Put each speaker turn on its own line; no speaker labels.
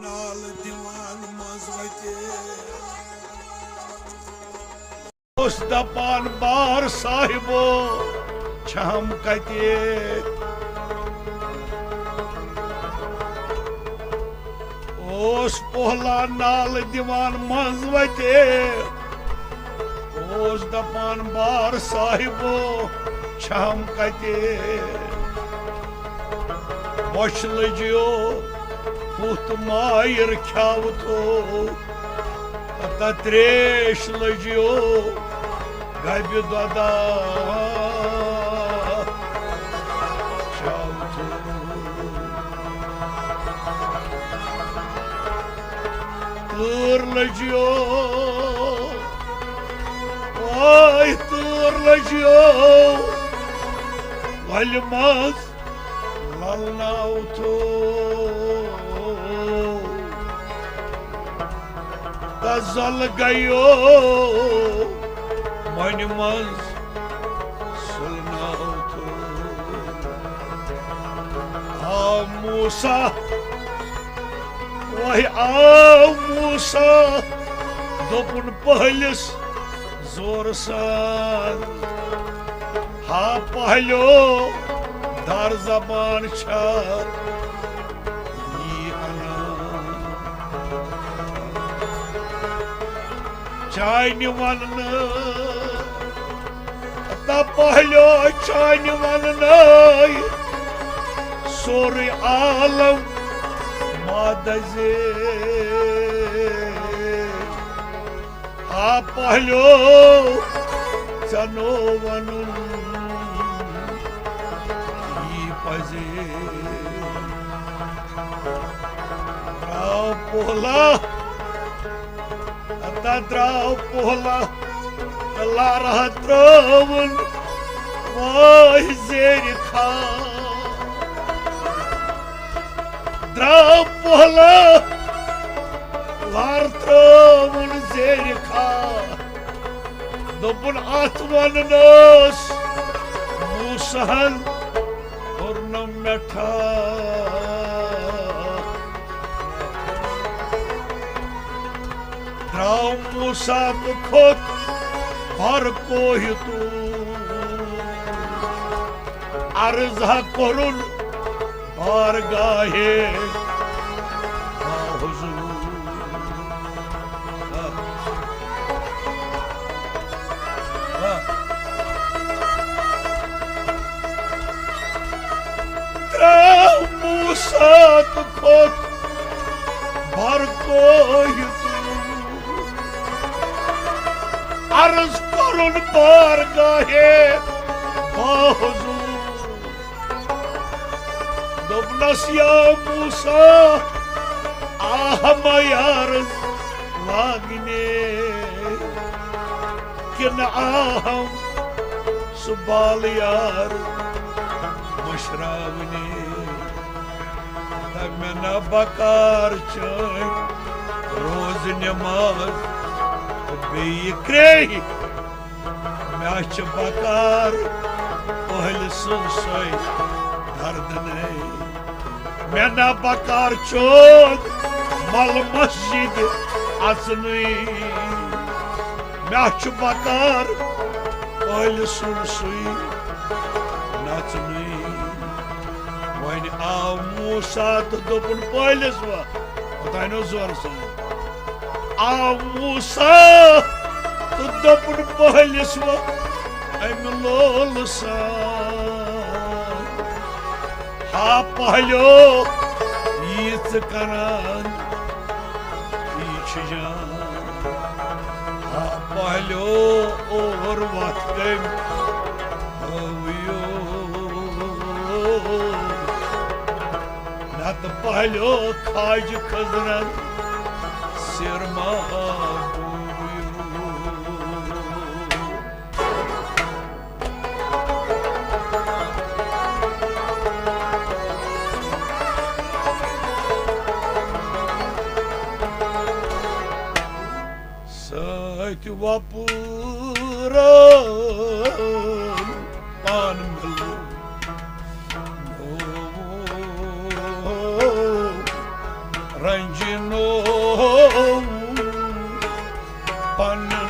नाल दिवान मजवते
उस दपान बार साहिबो छम कते ओस पोहला नाल दिवान मजवते ओस दपान बार साहिबो छम कते बोश लजियो पुत मायर ख्यावतो त्रेश लजियो गबि ददा तूर लजियो वाय तूर लजियो वलमस ललनाउतो तजल गयो मन मज सुलनाउतो आ मूसा वही आ मूसा दोपुन पहलिस जोर सान हा पहलो दार जबान छात चाय निवन पहलो चाय निवन सोरे आलम मादजे आ पहलो चनो वनुन पजे पोला द्राव पोहला लारा त्रोवन वाह जेर खा द्राव पोहला लार त्रोवन जेर खा दोपुन आत्मन नस मूसहन और नमठा मूसा तो खुद भर को ही तू अर्जा करुन बारगाहे मूसा तो खुद भर को ही अर्ज करुन बारगाहे बाहुजूर दोपनस या मूसा आहम यारज लागने किन आहम सुबाल यार मुशरावने तमन बकार चाय रोज नमाज बेक्रे मैं बकार पहल सुनसोई दर्द नहीं मैं ना बकार चोद मल मस्जिद असनी मैं बकार पहल सुनसोई नचनी वन आ मूसा तो दोपुन पहलस वा बताइनो जोर से आ मूसा तो दोपुन पहलिस वो अम लोल सान हा पहलो यीच करान यीच जान हा पहलो और वत गम नत पहलो खाज खजरन सिरमा सच वपूरा पान मिलो रंजनो पन